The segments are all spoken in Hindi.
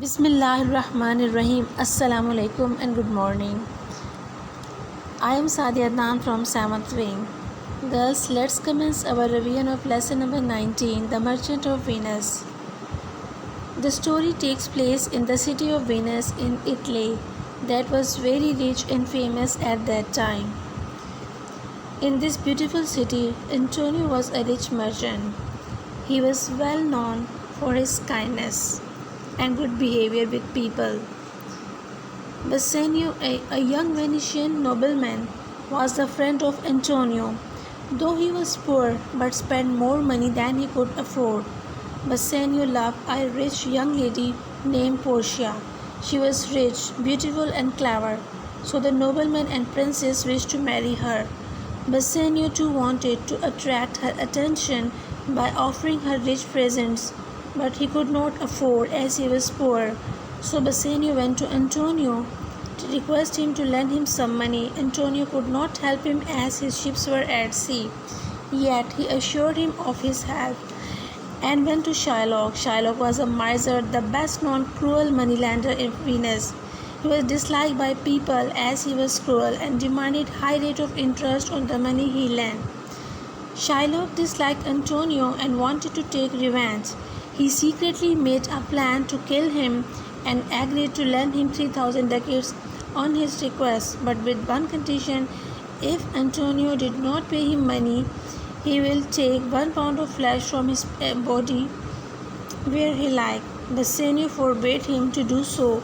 Bismillahirrahmanirrahim. Assalamu alaikum and good morning. I am Sadia Adnan from 7th wing. Girls, let's commence our revision of lesson number 19, The Merchant of Venus. The story takes place in the city of Venice in Italy that was very rich and famous at that time. In this beautiful city, Antonio was a rich merchant. He was well known for his kindness and good behavior with people. Bassanio, a young Venetian nobleman, was the friend of Antonio. Though he was poor but spent more money than he could afford, Bassanio loved a rich young lady named Portia. She was rich, beautiful and clever, so the nobleman and princess wished to marry her. Bassanio too wanted to attract her attention by offering her rich presents, but he could not afford as he was poor. So Bassanio went to Antonio to request him to lend him some money. Antonio could not help him as his ships were at sea, yet he assured him of his help and went to Shylock. Shylock was a miser, the best known cruel moneylender in Venice. He was disliked by people as he was cruel and demanded high rate of interest on the money he lent. Shylock disliked Antonio and wanted to take revenge. He secretly made a plan to kill him and agreed to lend him 3,000 ducats on his request, but with one condition: if Antonio did not pay him money, he will take 1 pound of flesh from his body where he liked. Bassanio forbade him to do so,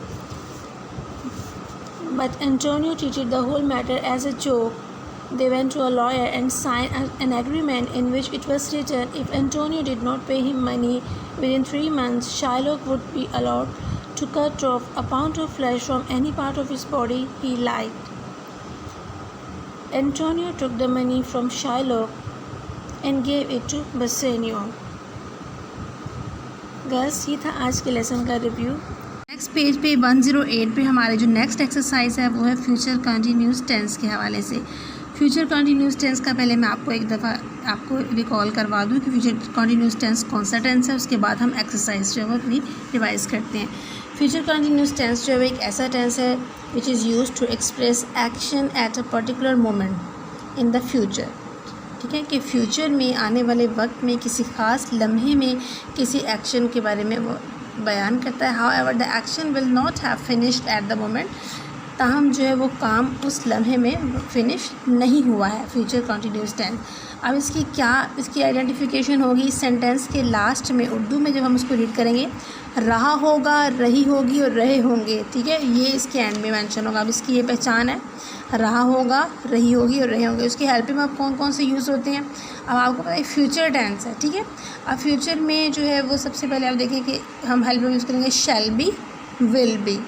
but Antonio treated the whole matter as a joke. They went to a lawyer and signed an agreement in which it was written if Antonio did not pay him money within 3 months, Shylock would be allowed to cut off a pound of flesh from any part of his body he liked. Antonio took the money from Shylock and gave it to Bassanio. Girls, ये था आज के लेसन का रिव्यू। नेक्स्ट पेज पे 108 पे हमारे जो नेक्स्ट एक्सरसाइज है वो है फ्यूचर कंटिन्यूस टेंस के हवाले से। फ्यूचर कंटिन्यूस टेंस का पहले मैं आपको एक दफ़ा आपको रिकॉल करवा दूं कि फ्यूचर कंटिन्यूस टेंस कौन सा टेंस है, उसके बाद हम एक्सरसाइज जो है वो अपनी रिवाइज करते हैं। फ्यूचर कंटिन्यूस टेंस जो है वो एक ऐसा टेंस है which is use to express action at a particular moment in the future. ठीक है, कि फ्यूचर में आने वाले वक्त में किसी ख़ास लम्हे में किसी एक्शन के बारे में वो बयान करता है। However the action will not have finished at the moment, ताहम जो है वो काम उस लम्हे में फिनिश नहीं हुआ है। Future continuous tense. अब इसकी आइडेंटिफिकेशन होगी इस सेंटेंस के लास्ट में। उर्दू में जब हम उसको रीड करेंगे, रहा होगा, रही होगी और रहे होंगे। ठीक है, ये इसके एंड में मेंशन होगा। अब इसकी ये पहचान है, रहा होगा, रही होगी और रहे होंगे। उसकी हेल्पिंग में कौन कौन से यूज़ होते हैं अब आपको पता है। फ्यूचर टेंस है, ठीक है। अब फ्यूचर में जो है वो सबसे पहले आप देखें कि हम हेल्प में यूज़ करेंगे शैल बी, विल बी,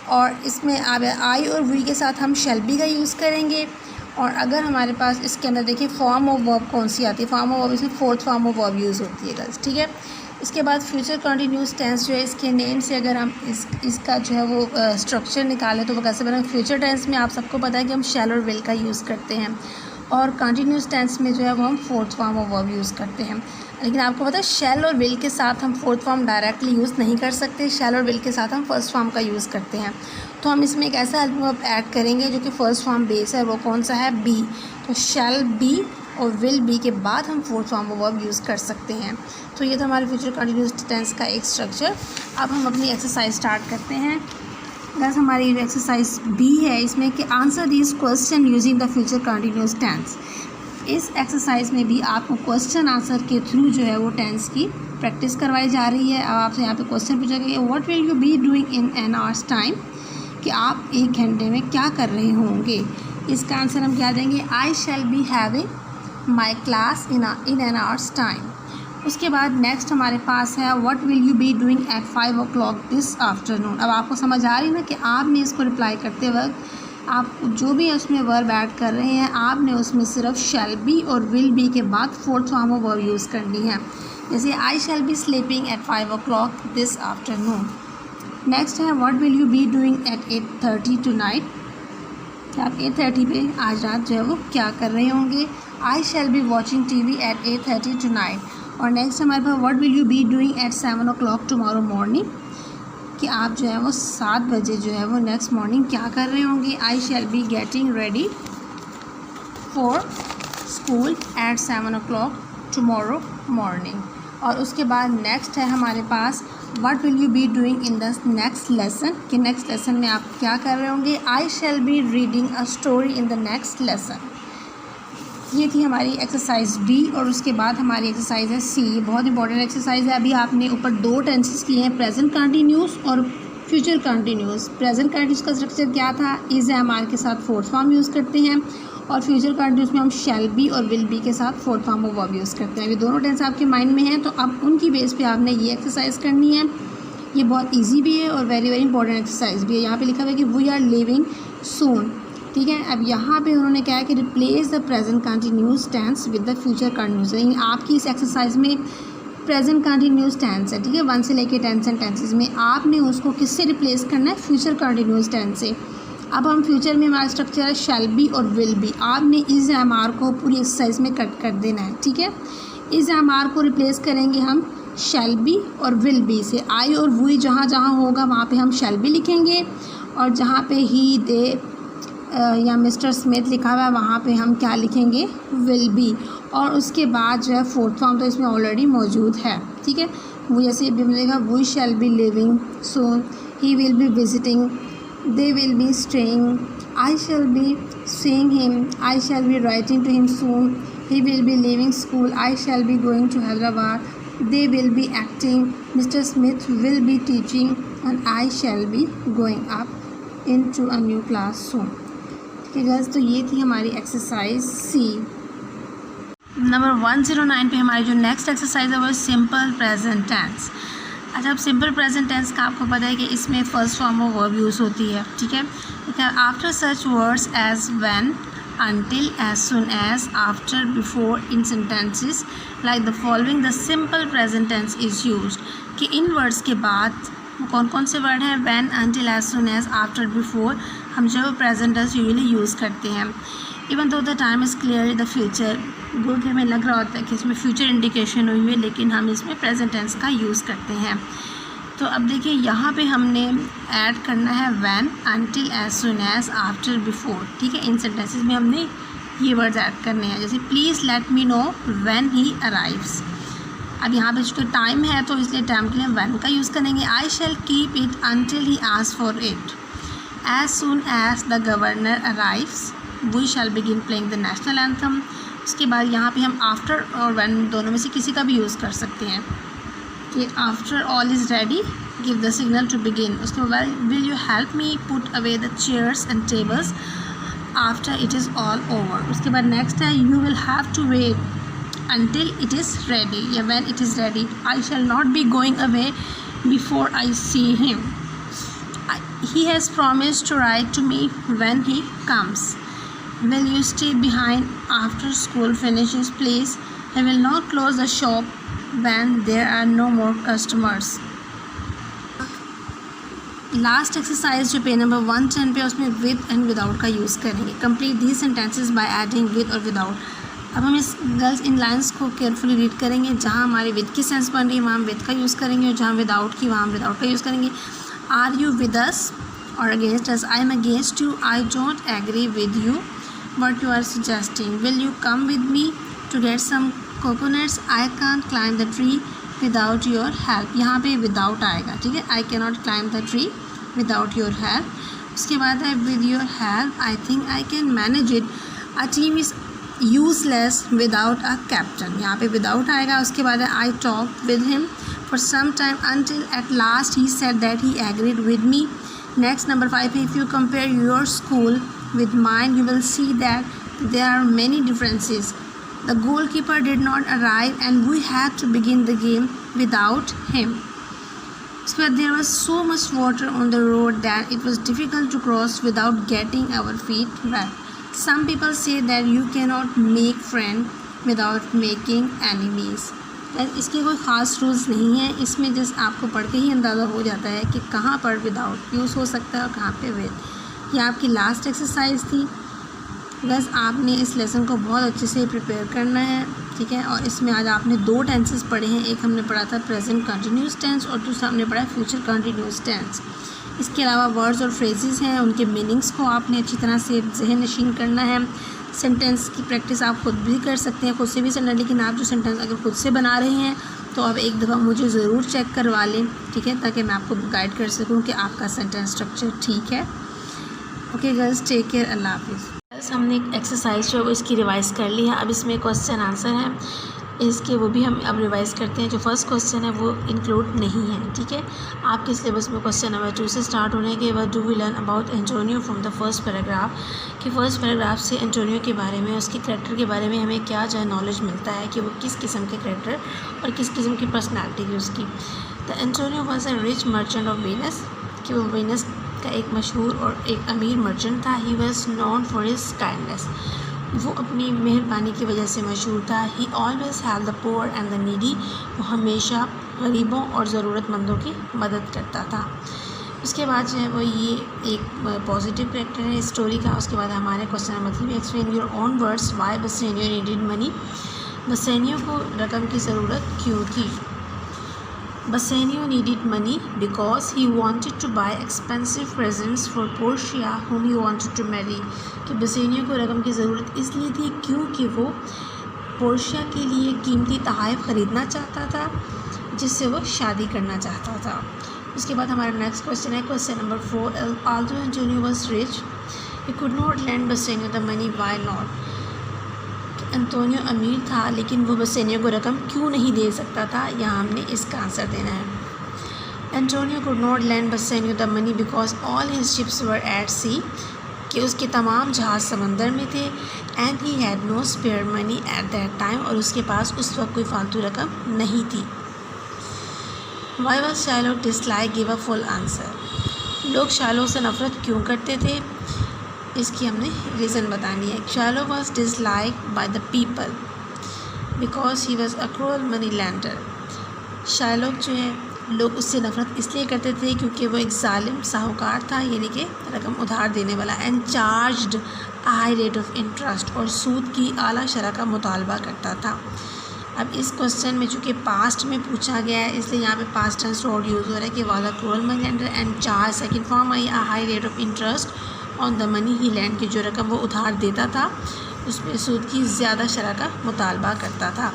और इसमें आप आई और वी के साथ हम शैल बी का यूज़ करेंगे। और अगर हमारे पास इसके अंदर देखिए फॉर्म ऑफ वर्ब कौन सी आती है, फॉर्म ऑफ वर्ब इसमें fourth form of verb use होती है गर्ल्स। ठीक है, इसके बाद फ्यूचर कंटिन्यूस टेंस जो है इसके नेम से अगर हम इसका जो है वो स्ट्रक्चर निकालें तो वो कैसे बनेगा। फ्यूचर टेंस में आप सबको पता है कि हम शैल और विल का यूज़ करते हैं, और कंटिन्यूस टेंस में जो है वो हम fourth form of verb use करते हैं। लेकिन आपको पता है शैल और विल के साथ हम फोर्थ फॉर्म डायरेक्टली यूज़ नहीं कर सकते, शैल और विल के साथ हम फर्स्ट फॉर्म का यूज़ करते हैं। तो हम इसमें एक ऐसा हेल्प वर्ब ऐड करेंगे जो कि फर्स्ट फॉर्म बेस है, वो कौन सा है, बी। तो शैल बी और विल बी के बाद हम fourth form of verb use कर सकते हैं। तो ये था हमारे फ्यूचर कंटिन्यूस टेंस का एक स्ट्रक्चर। अब हम अपनी एक्सरसाइज स्टार्ट करते हैं। बस हमारी जो एक्सरसाइज बी है इसमें कि answer this question using the future continuous tense. इस एक्सरसाइज में भी आपको क्वेश्चन आंसर के थ्रू जो है वो टेंस की प्रैक्टिस करवाई जा रही है। अब आपसे यहाँ पे क्वेश्चन पूछा गया, what will you be doing in an hour's time, कि आप 1 घंटे में क्या कर रहे होंगे। इसका आंसर हम क्या देंगे, I shall be having my class in an hour's time. उसके बाद नेक्स्ट हमारे पास है what will you be doing at 5 o'clock this afternoon. अब आपको समझ आ रही है ना कि आपने इसको रिप्लाई करते वक्त आप जो भी उसमें वर्ब ऐड कर रहे हैं आपने उसमें सिर्फ शैल बी और विल बी के बाद fourth form of verb use करनी है। जैसे I shall be sleeping at 5 o'clock this afternoon. Next है what will you be doing at 8:30 tonight, कि आप 8:30 पे आज रात जो है वो क्या कर रहे होंगे। I shall be watching TV at 8:30 tonight. और नेक्स्ट हमारे पास what will you be doing at 7 o'clock tomorrow morning, कि आप जो है वो 7 बजे जो है वो नेक्स्ट मॉर्निंग क्या कर रहे होंगे। I shall be getting ready for school at 7 o'clock tomorrow morning. और उसके बाद नेक्स्ट है हमारे पास what will you be doing in the next lesson, कि नेक्स्ट लेसन में आप क्या कर रहे होंगे। I shall be reading a story in the next lesson. ये थी हमारी एक्सरसाइज बी। और उसके बाद हमारी एक्सरसाइज है सी। ये बहुत इंपॉर्टेंट एक्सरसाइज है। अभी आपने ऊपर 2 टेंसेस किए हैं, प्रेजेंट कंटिन्यूस और फ्यूचर कंटिन्यूस। प्रेजेंट कंटिन्यूस का स्ट्रक्चर क्या था, इज़ एम आर के साथ फोर्थ फॉर्म यूज़ करते हैं, और फ्यूचर कंटिन्यूस में हम शैल बी और विल बी के साथ fourth form of verb use करते हैं। ये दोनों टेंस आपके माइंड में हैं, तो अब उनकी बेस पे आपने ये एक्सरसाइज करनी है। ये बहुत इजी भी है और वेरी वेरी इंपॉर्टेंट एक्सरसाइज भी है। यहाँ पे लिखा हुआ है कि वी आर लिविंग सून, ठीक है। अब यहाँ पे उन्होंने क्या है कि replace the present continuous tense with the future continuous. यानी आपकी इस एक्सरसाइज में प्रेजेंट कंटिन्यूस टेंस है, ठीक है, 1 से लेके 10 एंड टेंसेज में आपने उसको किससे रिप्लेस करना है, फ्यूचर कंटिन्यूस टेंस से। अब हम फ्यूचर में हमारा स्ट्रक्चर है शैल बी और विल बी। आपने इस एम आर को पूरी एक्सरसाइज में कट कर देना है, ठीक है। इस एम आर को रिप्लेस करेंगे हम शैल बी और विल बी से। आई और वी जहाँ जहाँ होगा वहाँ पे हम शैल बी लिखेंगे, और जहाँ पे ही दे या मिस्टर स्मिथ लिखा हुआ है वहाँ पे हम क्या लिखेंगे, विल बी। और उसके बाद जो है फोर्थ फॉर्म तो इसमें ऑलरेडी मौजूद है, ठीक है। वो जैसे भी मिलेगा, we shall be living soon, he will be visiting, they will be staying, I shall be seeing him, I shall be writing to him soon, he will be leaving school, I shall be going to Hyderabad, they will be acting, Mr. Smith will be teaching, and I shall be going up into a new class soon। ठीक है गाइस, तो ये थी हमारी एक्सरसाइज सी। नंबर 109 पे हमारी जो नेक्स्ट एक्सरसाइज है वो सिंपल प्रेजेंट टेंस। अच्छा, अब सिंपल प्रेजेंट टेंस का आपको पता है कि इसमें first form of verb use होती है, ठीक है। After such words as when, until, as soon as, after, before in sentences like the following the simple present tense is used। कि इन वर्ड्स के बाद कौन कौन से वर्ड हैं, when, until, as soon as, after, before, हम जो प्रेजेंट टेंस यूजुअली यूज़ करते हैं। Even though the time is clear the future, good हमें लग रहा होता है कि इसमें फ्यूचर इंडिकेशन हुई है, लेकिन हम इसमें प्रेजेंट टेंस का यूज़ करते हैं। तो अब देखिए यहाँ पे हमने ऐड करना है when, until, as soon as, after, before, ठीक है। इन सेंटेंसेस में हमने ये वर्ड्स ऐड करने हैं, जैसे please let me know when he arrives. अब यहाँ पे जो टाइम है तो इसलिए टाइम के लिए व्हेन का यूज़ करेंगे। I shall keep it until he asks for it. As soon as the governor arrives, we shall begin playing the national anthem. उसके बाद यहाँ पे हम आफ्टर और व्हेन दोनों में से किसी का भी यूज़ कर सकते हैं कि after all is ready give the signal to begin. उसके बाद will you help me put away the chairs and tables after it is all over. उसके बाद नेक्स्ट है you will have to wait until it is ready या when it is ready। I shall not be going away before I see him। He has promised to write to me when he comes। Will you stay behind after school finishes please? I will not close the shop when there are no more customers। Last exercise जो पे नंबर 110 पे उसमें विद एंड विदाउट का यूज़ करेंगे। Complete these sentences by adding with और विदाउट। अब हम इस गर्ल्स इन लाइन्स को केयरफुली रीड करेंगे। जहाँ हमारी विद की सेंस बन रही है वहाँ हम विद का यूज़ करेंगे, और जहाँ विदाउट की वहाँ हम विदाउट का यूज़ करेंगे। आर यू विद अस और against us? I am against you, I don't agree with you what you are suggesting. Will you come with me to get some coconuts? I can't climb the tree without your help. यहाँ पे विदाउट आएगा, ठीक है। I can not climb the tree without your help. उसके बाद है with your help I think I can manage it. A team is useless without a captain. यहाँ पे विदाउट आएगा। उसके बाद है I talk with him for some time until at last he said that he agreed with me. Next number 5, if you compare your school with mine you will see that there are many differences. The goal keeper did not arrive and we had to begin the game without him. उसके बाद there was so much water on the road that it was difficult to cross without getting our feet wet. Some people say that you cannot make friends without making enemies। इसके कोई ख़ास रूल्स नहीं है, इसमें जस्ट आपको पढ़ के ही अंदाज़ा हो जाता है कि कहाँ पर विदाउट यूज़ हो सकता है और कहाँ पे विद। ये आपकी लास्ट एक्सरसाइज थी। बस आपने इस लेसन को बहुत अच्छे से प्रिपेयर करना है। ठीक है। और इसमें आज आपने 2 टेंसेस पढ़े हैं, एक हमने पढ़ा था प्रेजेंट कंटिन्यूस टेंस और दूसरा हमने पढ़ा फ्यूचर कंटिन्यूस टेंस। इसके अलावा वर्ड्स और फ्रेजेस हैं, उनके मीनिंग्स को आपने अच्छी तरह से ज़हन नशीन करना है। सेंटेंस की प्रैक्टिस आप खुद भी कर सकते हैं, खुद से भी करना, लेकिन आप जो सेंटेंस अगर खुद से बना रहे हैं तो आप एक दफ़ा मुझे ज़रूर चेक करवा लें, ठीक है, ताकि मैं आपको गाइड कर सकूं कि आपका सेंटेंस स्ट्रक्चर ठीक है। ओके गर्ल्स, टेक केयर, अल्लाह हाफिज़। गर्ल्स, हमने एक एक्सरसाइज जो है वो इसकी रिवाइज़ कर ली है। अब इसमें क्वेश्चन आंसर है इसके, वो भी हम अब रिवाइज़ करते हैं। जो फर्स्ट क्वेश्चन है वो इंक्लूड नहीं है, ठीक है। आपके सिलेबस में क्वेश्चन नंबर 2 से स्टार्ट होने के बाद, do we learn about Antonio from the first paragraph, कि फर्स्ट पैराग्राफ से एंटोनियो के बारे में, उसके करैक्टर के बारे में हमें क्या जो है नॉलेज मिलता है कि वो किस किस्म के करैक्टर और किस किस्म की पर्सनैलिटी है उसकी। The Antonio was a rich merchant of Venus, कि वो वीनस का एक मशहूर और एक अमीर मर्चेंट था। He was known for his kindness, वो अपनी मेहरबानी की वजह से मशहूर था। ही always help the poor and the needy, वो हमेशा गरीबों और ज़रूरतमंदों की मदद करता था। उसके बाद जो है वो ये एक पॉजिटिव कैरेक्टर है स्टोरी का। उसके बाद हमारे question number 3, explain your own words why Bassanio needed money, Bassanio को रकम की ज़रूरत क्यों थी। Bassanio needed money because he wanted to buy expensive presents for Portia whom he wanted to marry, कि बसेनियो को रकम की ज़रूरत इसलिए थी क्योंकि वो पोर्शिया के लिए कीमती तोहफ़े ख़रीदना चाहता था जिससे वो शादी करना चाहता था। उसके बाद हमारा नेक्स्ट क्वेश्चन है question number 4, although Antonio was rich he could not lend Bassanio the money, why not. Antonio अमीर था लेकिन वो बसेनियो को रकम क्यों नहीं दे सकता था, यहाँ हमने इसका आंसर देना है। Antonio could not lend Bassanio the money because all his ships were at sea, कि उसके तमाम जहाज़ समंदर में थे। And he had no spare money at that time, और उसके पास उस वक्त कोई फालतू रकम नहीं थी। Why was Shylock dislike, give a full answer. लोग शायलॉक से नफ़रत क्यों करते थे, इसकी हमने रीज़न बतानी है। Shylock was dislike by the people because he was a cruel money lender. Shylock जो है लोग उससे नफ़रत इसलिए करते थे क्योंकि वो एक जालिम साहूकार था, यानी कि रकम उधार देने वाला। And charged high rate of interest, और सूद की आला शरह का मुतालबा करता था। अब इस क्वेश्चन में चूँकि पास्ट में पूछा गया है इसलिए यहाँ पे पास्ट टेंस वर्ड यूज़ हो रहा है कि वाला cruel money lender and charge second form I a high rate of interest on the money he land, की जो रकम वो उधार देता था उसमें सूद की ज़्यादा शरह का मुतालबा करता था।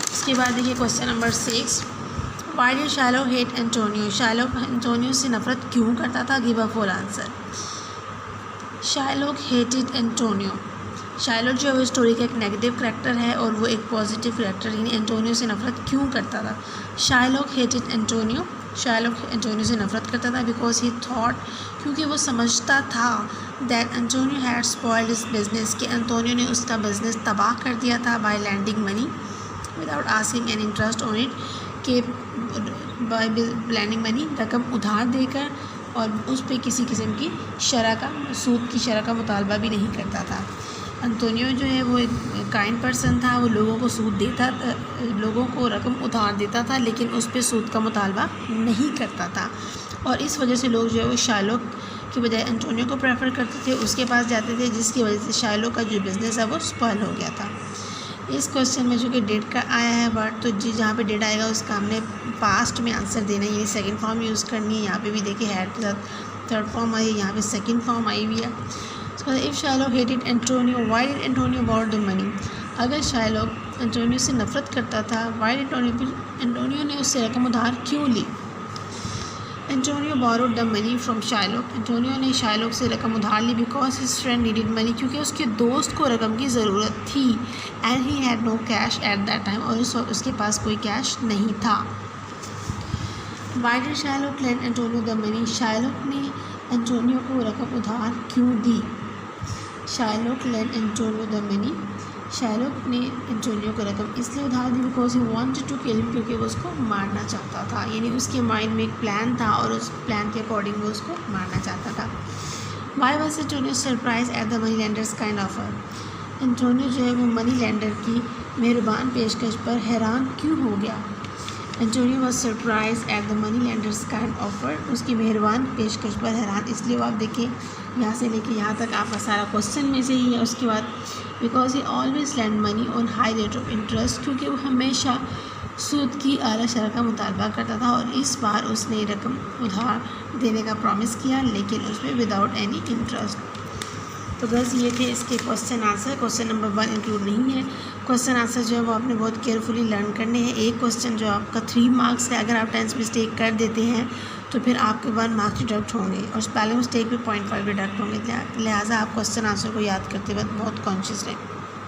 उसके बाद देखिए question number 6, Y did Shylock hate Antonio, Shylock Antonio से नफ़रत क्यों करता था, give a full answer. Shylock hated Antonio, Shylock जो है वो स्टोरी का एक नेगेटिव करैक्टर है और वो एक पॉजिटिव करैक्टर, यानी एंटोनियो से नफ़रत क्यों करता था। Shylock hated Antonio, Shylock Antonio से नफ़रत करता था बिकॉज ही थॉट, क्योंकि वो समझता था that Antonio had spoiled his business, कि एंटोनियो ने उसका बिजनेस तबाह कर दिया था by lending money without asking an interest on it, कि बाय लैंडिंग मनी रकम उधार देकर और उस पर किसी किस्म की शरह का सूद की शरह का मुतालबा भी नहीं करता था। एंटोनियो जो है वो एक काइंड पर्सन था, वो लोगों को सूद देता, लोगों को रकम उधार देता था लेकिन उस पर सूद का मुतालबा नहीं करता था, और इस वजह से लोग जो है वो शायलॉक की बजाय एंटोनियो को प्रेफर करते थे, उसके पास जाते थे, जिसकी वजह से शायलॉक का जो बिज़नेस है वो स्पॉइल हो गया था। इस क्वेश्चन में जो कि डेट का आया है वर्ड, तो जी जहाँ पे डेट आएगा उसका हमने पास्ट में आंसर देना है, यानी सेकंड फॉर्म यूज़ करनी है। यहाँ पे भी देखिए हैड के साथ थर्ड फॉर्म आई है, यहाँ पे सेकंड फॉर्म आई हुई है। If Shylock hated Antonio, why did Antonio borrow the money, अगर शायलॉक एंटोनियो से नफ़रत करता था, वाई डिड एंटोनियो ने उससे रकम उधार क्यों ली। Antonio borrowed the money from Shylock, Antonio ने शायलॉक से रकम उधार ली because his friend needed money, क्योंकि उसके दोस्त को रकम की ज़रूरत थी। And he had no cash at that time, और उसके पास कोई कैश नहीं था। Why did Shylock lend Antonio the money, Shylock ने एंटोनियो को रकम उधार क्यों दी। Shylock lend Antonio the money, Shylock ने एंटोनियो को रकम इसलिए उधार दी because he wanted to kill him, क्योंकि वो उसको मारना चाहता था, यानी उसके माइंड में एक प्लान था और उस प्लान के अकॉर्डिंग वो उसको मारना चाहता था। Why was Antonio surprise at the money landers kind offer, Antonio जो है वो मनी लैंडर की मेहरबान पेशकश पर हैरान क्यों हो गया। Antonio was surprise at the money landers kind offer, उसकी मेहरबान पेशकश पर हैरान इसलिए वो आप देखिए यहाँ से लेके यहाँ तक आपका सारा क्वेश्चन में से ही है। उसके बाद because he always land money on high rate of interest, क्योंकि वो हमेशा सूद की आला शरह का मुतालबा करता था और इस बार उसने रकम उधार देने का प्रॉमिस किया लेकिन उसमें विदाउट एनी इंटरेस्ट। तो बस ये थे इसके question answer. Question number 1 include नहीं है। क्वेश्चन आंसर जो है वो आपने बहुत केयरफुली लर्न करने हैं। एक क्वेश्चन जो आपका 3 मार्क्स है, अगर आप 10 मिस्टेक कर देते हैं तो फिर आपके 1 मार्क्स डिडक्ट होंगे और स्पेलिंग मिस्टेक पे 0.5 डिडक्ट होंगे। लिहाजा आप क्वेश्चन आंसर को याद करते वक्त बहुत कॉन्शियस रहें।